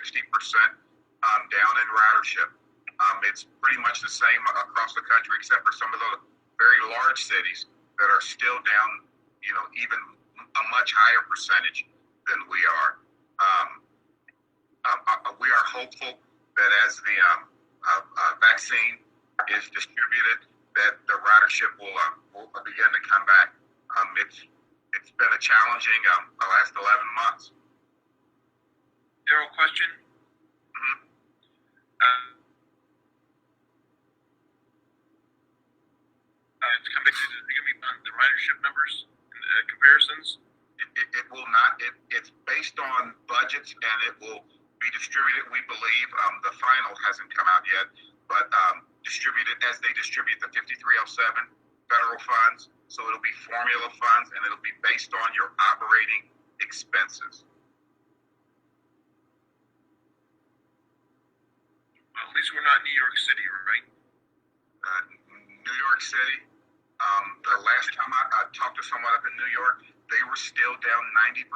down in ridership. It's pretty much the same across the country, except for some of the very large cities that are still down, even a much higher percentage than we are. We are hopeful that as the vaccine is distributed, that the ridership will begin to come back. It's been a challenging the last 11 months. Daryl, question? It's coming on the ridership numbers and comparisons? It will not. It's based on budgets, and it will be distributed, we believe. The final hasn't come out yet, but distributed as they distribute the 5307 federal funds. So it'll be formula funds, and it'll be based on your operating expenses. Well, at least we're not New York City, right? New York City, the last time I talked to someone up in New York, they were still down 90%,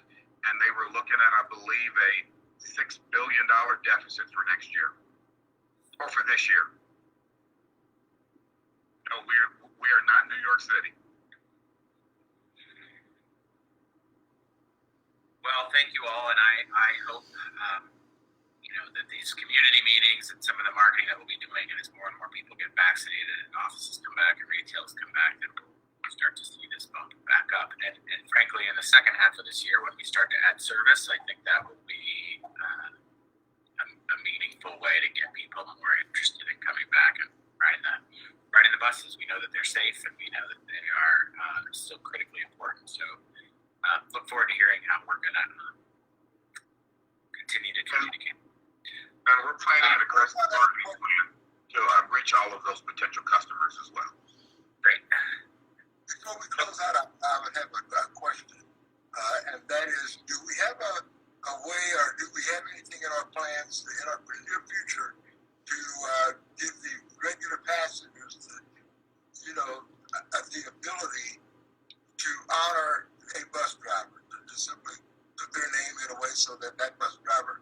and they were looking at, I believe, a $6 billion deficit for next year, or for this year. No, we are not New York City. Well, thank you all, and I hope that these community meetings and some of the marketing that we'll be doing, and as more and more people get vaccinated and offices come back and retails come back, that we'll start to see this bump back up. And frankly, in the second half of this year, when we start to add service, I think that will be a meaningful way to get people more interested in coming back and riding the buses. We know that they're safe, and we know that they are still critically important. So look forward to hearing how we're going to continue to communicate. And we're planning an aggressive marketing plan to reach all of those potential customers as well. Great. Before we close out, I would have a question, and that is, do we have a way, or do we have anything in our plans in our near future that that bus driver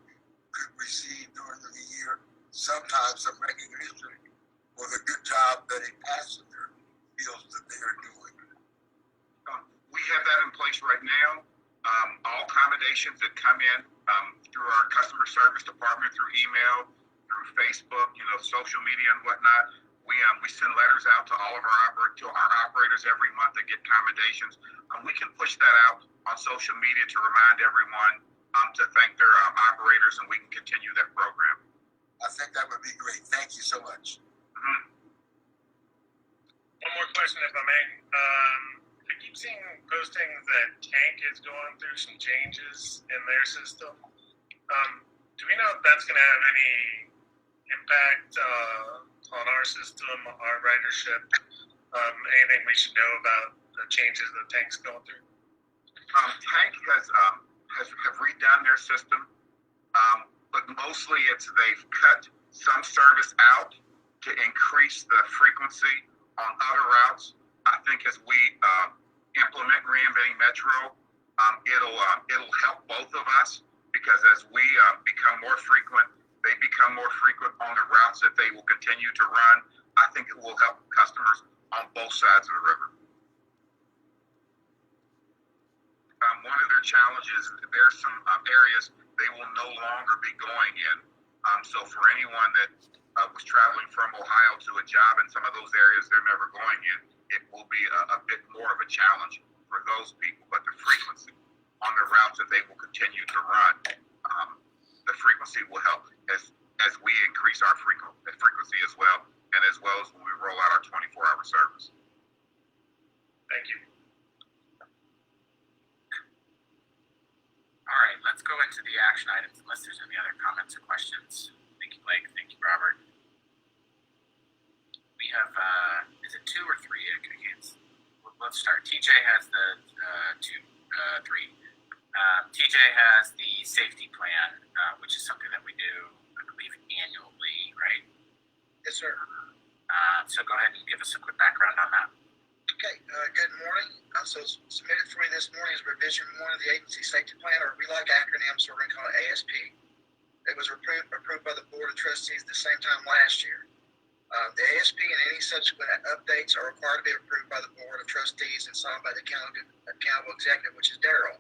could receive during the year sometimes some recognition for the good job that a passenger feels that they are doing. We have that in place right now. All accommodations that come in through our customer service department, through email, through Facebook, social media and whatnot, we send letters out to all of our operators every month that get accommodations. We can push that out on social media to remind everyone to thank their operators, and we can continue that program. I think that would be great. Thank you so much. Mm-hmm. One more question, if I may. I keep seeing postings that Tank is going through some changes in their system. Do we know if that's going to have any impact on our system, our ridership? Anything we should know about the changes that Tank's going through? Tank have redone their system, but mostly they've cut some service out to increase the frequency on other routes. I think as we implement Reinventing Metro, it'll help both of us, because as we become more frequent, they become more frequent on the routes that they will continue to run. I think it will help customers on both sides of the river. One of their challenges, there's some areas they will no longer be going in. So for anyone that was traveling from Ohio to a job in some of those areas they're never going in, it will be a bit more of a challenge for those people. But the frequency on the routes that they will continue to run, the frequency will help as we increase our frequency as well, and as well as when we roll out our 24-hour service. Thank you. All right, let's go into the action items unless there's any other comments or questions. Thank you, Blake. Thank you, Robert. We have, is it 2 or 3 hands? Let's start. TJ has the 3. TJ has the safety plan, which is something that we do, I believe, annually, right? Yes, sir. So go ahead and give us a quick background on that. Okay, good morning. So submitted for you this morning is revision 1 of the agency safety plan, or we like acronyms, so we're going to call it ASP. It was approved by the Board of Trustees at the same time last year. The ASP and any subsequent updates are required to be approved by the Board of Trustees and signed by the accountable executive, which is Daryl.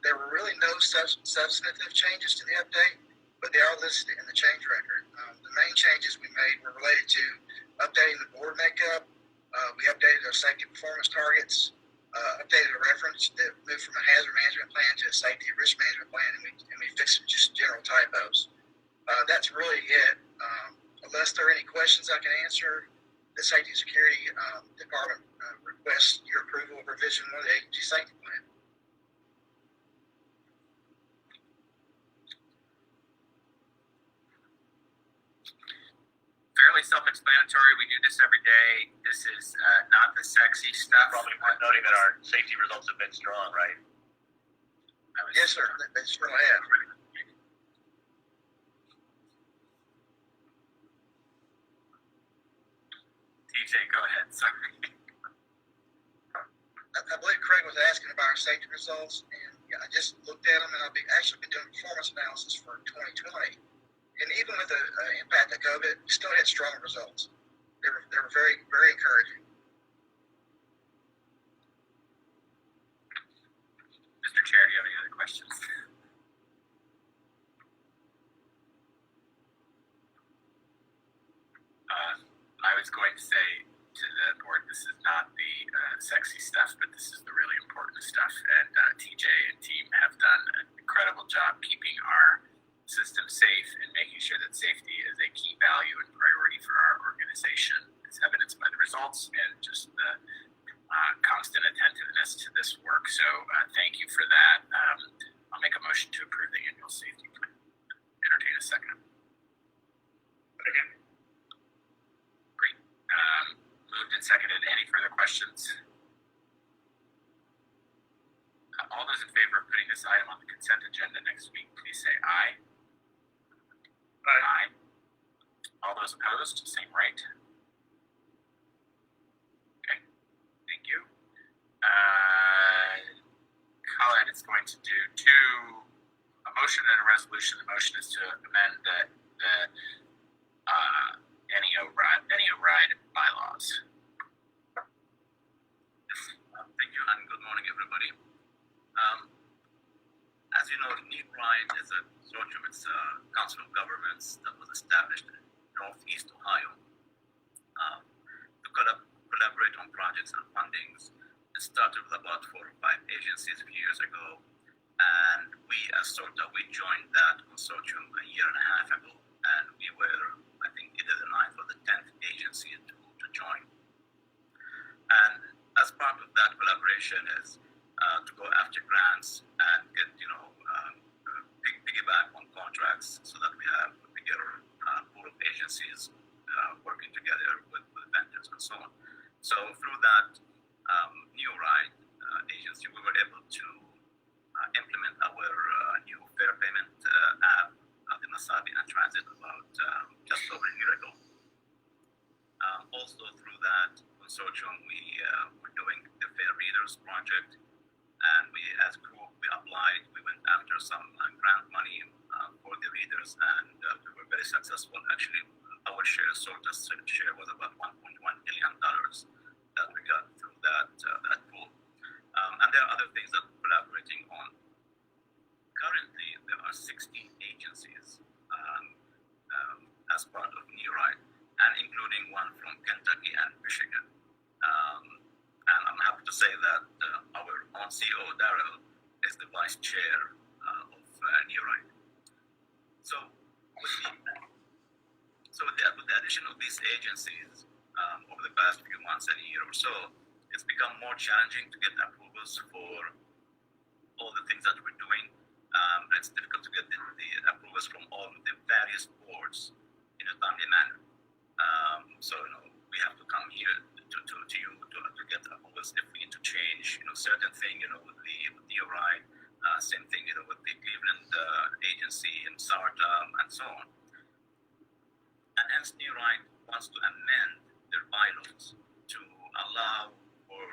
There were really no substantive changes to the update, but they are listed in the change record. The main changes we made were related to updating the board makeup. We updated our safety performance targets, updated a reference that moved from a hazard management plan to a safety risk management plan, and we fixed some just general typos. That's really it. Unless there are any questions I can answer, the Safety and Security Department requests your approval of revision 1 of the agency safety plan. Fairly self-explanatory. We do this every day. This is not the sexy stuff. Probably worth noting that our safety results have been strong, right? Yes, sir. They sure have. TJ, go ahead. Sorry. I believe Craig was asking about our safety results, and I just looked at them, and I've actually been doing performance analysis for 2020. And even with the impact of COVID, we still had strong results. They were very, very encouraging. Mr. Chair, do you have any other questions? I was going to say to the board, this is not the sexy stuff, but this is the really important stuff. And TJ and team have done an incredible job keeping our system safe and making sure that safety is a key value and priority for our organization. It's evidenced by the results and just the constant attentiveness to this work. So thank you for that. I'll make a motion to approve the annual safety plan. Entertain a second. Again. Great. Moved and seconded. Any further questions? All those in favor of putting this item on the consent agenda next week, please say aye. Aye. All those opposed, same right. Okay, thank you. Colin is going to do 2 motion and a resolution. The motion is to amend the NEO ride bylaws. Thank you, and good morning, everybody. As you know, NEO Ride is a consortium. It's a council of governments that was established in Northeast Ohio to collaborate on projects and fundings. It started with about 4 or 5 agencies a few years ago, and we as SORTA, we joined that consortium a year and a half ago, and we were, I think, either the 9th or the 10th agency to join. And as part of that collaboration is to go after grants and get, piggyback on contracts so that we have a bigger pool of agencies working together with vendors and so on. So through that new ride agency, we were able to implement our new fare payment app, the Masabi and Transit, about just over a year ago. Also through that consortium, we were doing the Fare Readers project, and we, as a group, we applied. We went after some grant money for the readers, and we were very successful. Actually, our share, SORTA's share, was about $1.1 million that we got through that pool. And there are other things that we're collaborating on. Currently, there are 60 agencies as part of NEORIDE, and including one from Kentucky and Michigan. And I'm happy to say that our own CEO, Daryl, is the vice chair of NEORIDE. So with the addition of these agencies over the past few months and a year or so, it's become more challenging to get approvals for all the things that we're doing. It's difficult to get the approvals from all of the various boards in a timely manner. So we have to come here to you to get approvals if we need to change certain thing with the NEORIDE. Same thing with the Cleveland agency and SORTA and so on. And hence NEORIDE wants to amend their bylaws to allow for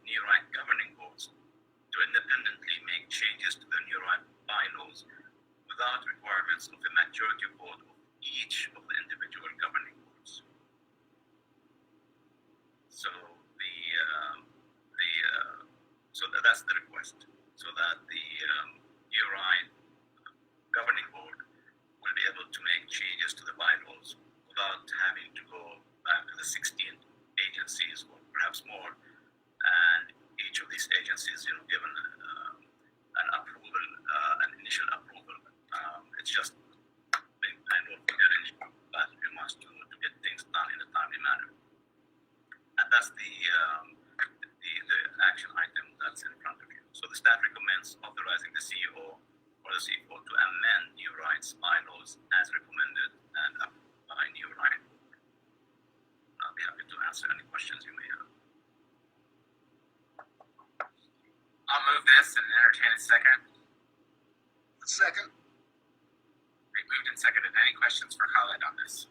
NEORIDE governing boards to independently make changes to the NEORIDE bylaws without requirements of a majority vote of each of the individual governing boards. So that's the request, so that the NEORIDE governing board will be able to make changes to the bylaws without having to go back to the 16 agencies or perhaps more, and each of these agencies, given an approval, an initial approval. It's just been kind of managed last few months to get things done in a timely manner. And that's the action item that's in front of you. So the staff recommends authorizing the CEO or the CFO to amend NEORIDE's bylaws as recommended and approved by NEORIDE. I'll be happy to answer any questions you may have. I'll move this and entertain a second. Second. Great, moved and seconded. Any questions for Khaled on this?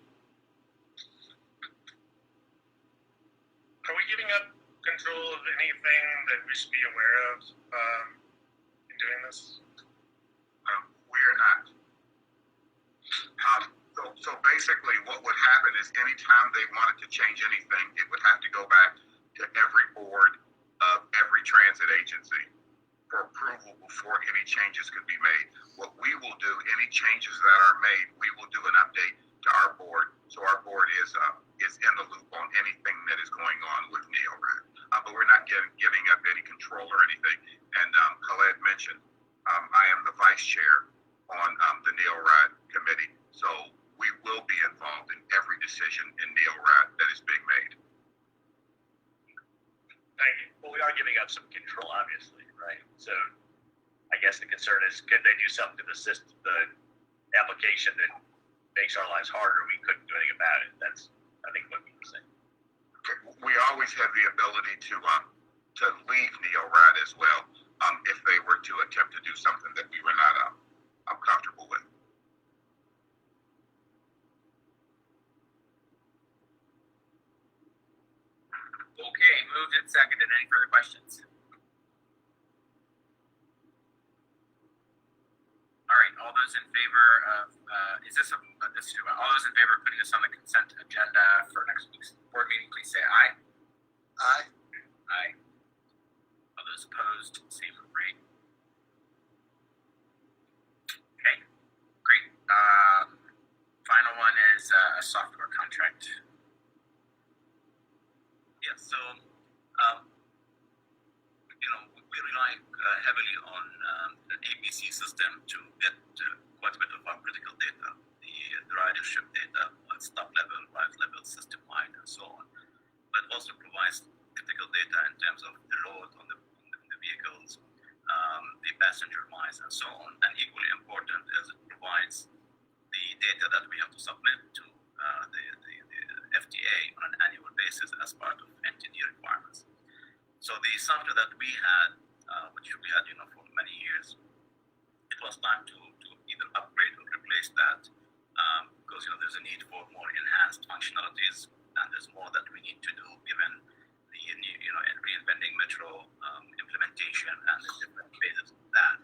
Are we giving up control of anything that we should be aware of in doing this? We are not. So basically what would happen is anytime they wanted to change anything, it would have to go back to every board of every transit agency for approval before any changes could be made. What we will do, any changes that are made, we will do an update to our board, so our board is in the loop on anything that is going on with NEORIDE. But we're not giving up any control or anything. And Khaled mentioned, I am the vice chair on the NEORIDE committee, so we will be involved in every decision in NEORIDE that is being made. Thank you. Well, we are giving up some control, obviously, right? So I guess the concern is, could they do something to assist the application that makes our lives harder? We couldn't do anything about it. That's, I think, what we were saying. We always have the ability to leave NEORIDE as well if they were to attempt to do something that we were not comfortable with. Okay, moved and seconded. Any further questions? All all those in favor of all those in favor of putting this on the consent agenda for next week's board meeting, please say aye. Aye. Aye. All those opposed, same rate. Okay, great. Final one is a software contract. Yes, so we rely heavily on the ABC system to get quite a bit of our critical data, the ridership data, stop level, ride level, system wide, and so on. But it also provides critical data in terms of the load on the vehicles, the passenger miles, and so on. And equally important is it provides the data that we have to submit to the FTA on an annual basis as part of NTD requirements. So the software that we had, which we had for many years, it was time to either upgrade or replace that because there's a need for more enhanced functionalities, and there's more that we need to do given the reinventing metro implementation and the different phases of that.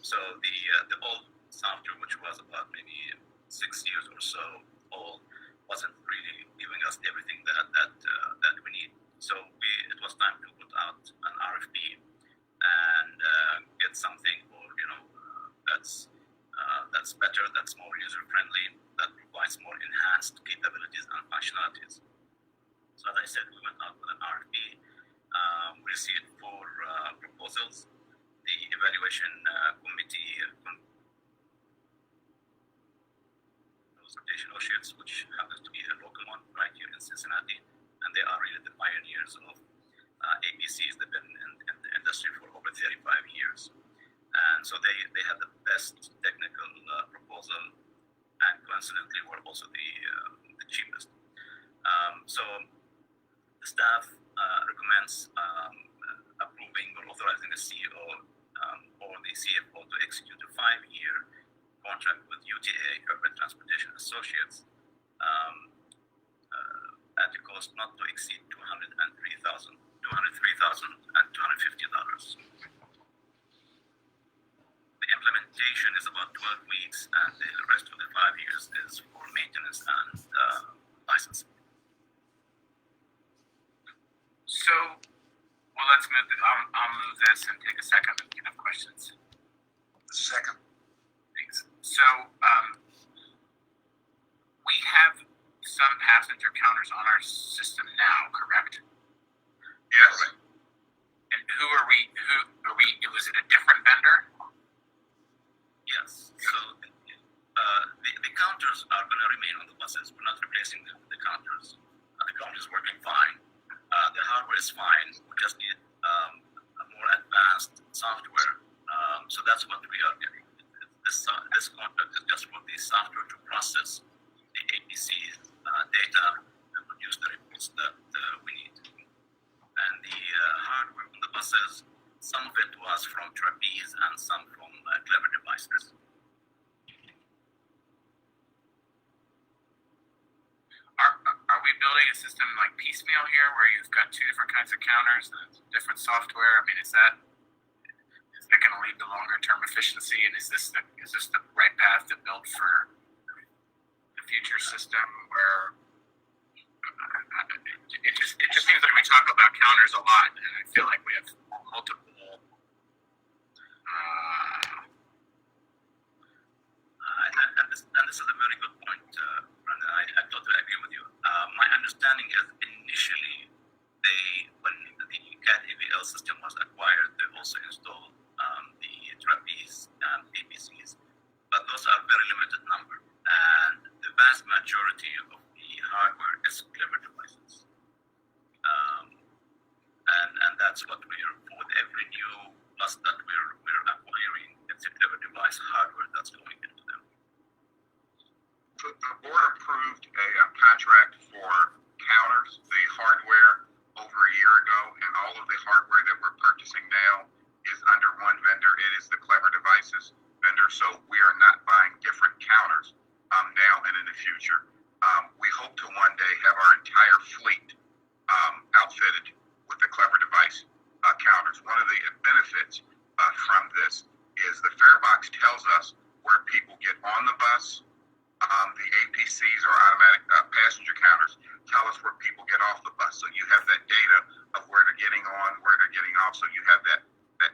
So the old software, which was about maybe 6 years or so old, wasn't really giving us everything that we need. So it was time to put out an RFP and get something that's better, that's more user friendly, that provides more enhanced capabilities and functionalities. So as I said, we went out with an RFP. We received 4 proposals. The evaluation committee, Associates, which happens to be a local one right here in Cincinnati, and they are really the pioneers of APCs. They've been in the industry for over 35 years, and so they had the best technical proposal, and coincidentally were also the cheapest. So the staff recommends approving or authorizing the CEO or the CFO to execute a 5-year contract with UTA, Urban Transportation Associates, at a cost not to exceed $203,250. The implementation is about 12 weeks, and the rest of the 5 years is for maintenance and licensing. So, well, let's move. I'll move this and take a second if you have questions. Second. Thanks. So, we have some passenger counters on our system now, correct? Yes. Right. And who are we? Was it a different vendor? Yes. So the counters are going to remain on the buses. We're not replacing the counters. The counters working fine. The hardware is fine. We just need a more advanced software. So that's what we are getting. This contract is just for the software to process the APC data and produce the reports that we need. And the hardware on the buses, some of it was from Trapeze and some from Clever Devices. Are we building a system like piecemeal here, where you've got 2 different kinds of counters and different software? I mean, is that going to lead to longer term efficiency? And is this the right path to build for the future system where it just seems like we talk about counters a lot, and I feel like we have multiple. And this is a very good point, Brandon. I totally agree with you. My understanding is initially when the CAT AVL system was acquired, they also installed the Trapeze and APCs, but those are very limited number, and the vast majority of the hardware is Clever Devices, and that's what with every new bus that we're acquiring, it's a Clever Device hardware that's going into them. The board approved a contract for counters, the hardware, over a year ago, and all of the hardware that we're purchasing now is under one vendor. It is the Clever Devices vendor, so we are not buying different counters now and in the future. We hope to one day have our entire fleet outfitted with the Clever Device counters. One of the benefits from this is the fare box tells us where people get on the bus. The APCs or automatic passenger counters tell us where people get off the bus. So you have that data of where they're getting on, where they're getting off. So you have that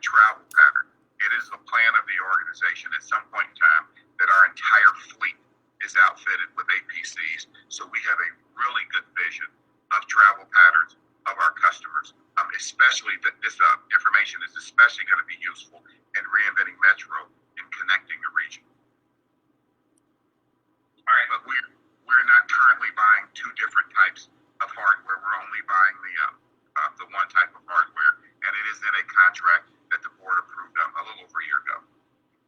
travel pattern. It is the plan of the organization at some point in time that our entire fleet is outfitted with APCs. So we have a really good vision of travel patterns of our customers. Especially that this information is especially going to be useful in reinventing Metro and connecting the region. All right, but we're not currently buying two different types of hardware. We're only buying the one type of hardware, and it is in a contract that the board approved a little over a year ago.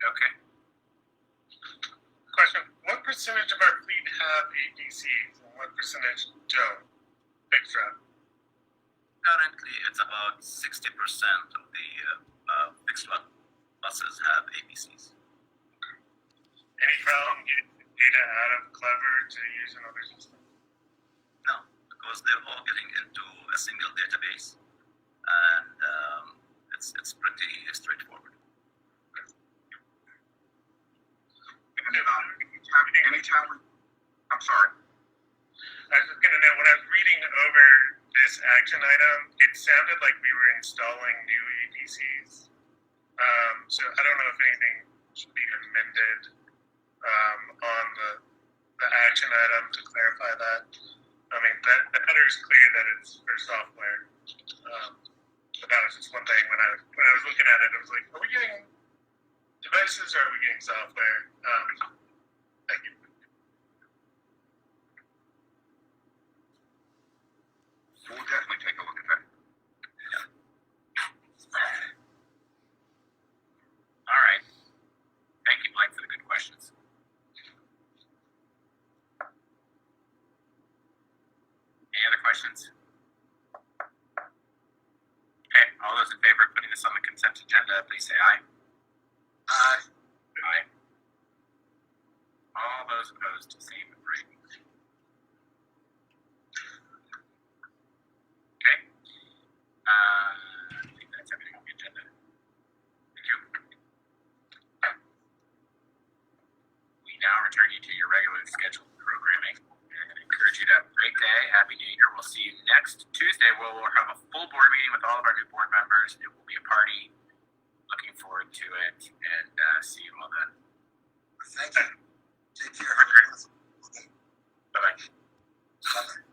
Okay. Question: what percentage of our fleet have APCs, and what percentage don't? Fixed route. Currently, it's about 60% of the fixed route buses have APCs. Any problem getting data out of Clever to use another system? No, because they're all getting into a single database, and it's pretty straightforward. And anytime I'm sorry. I was just going to know, when I was reading over this action item, it sounded like we were installing new APCs. So I don't know if anything should be amended on the action item to clarify that. I mean, that header is clear that it's for software. But that was just one thing when I was looking at it, I was like, are we getting devices or are we getting software? Thank you. We'll definitely take a look at that. All right. Thank you, Mike, for the good questions. Any other questions? Okay, all those in favor of putting this on the consent agenda, please say aye. Aye. Aye. All those opposed, same rating. Okay. I think that's everything on the agenda. Thank you. We now return you to your regularly scheduled programming and encourage you to have a great day. Happy New Year. We'll see you next Tuesday. We'll have a full board meeting with all of our new board members. It will be a party. Looking forward to it, and see you all then. Thank you.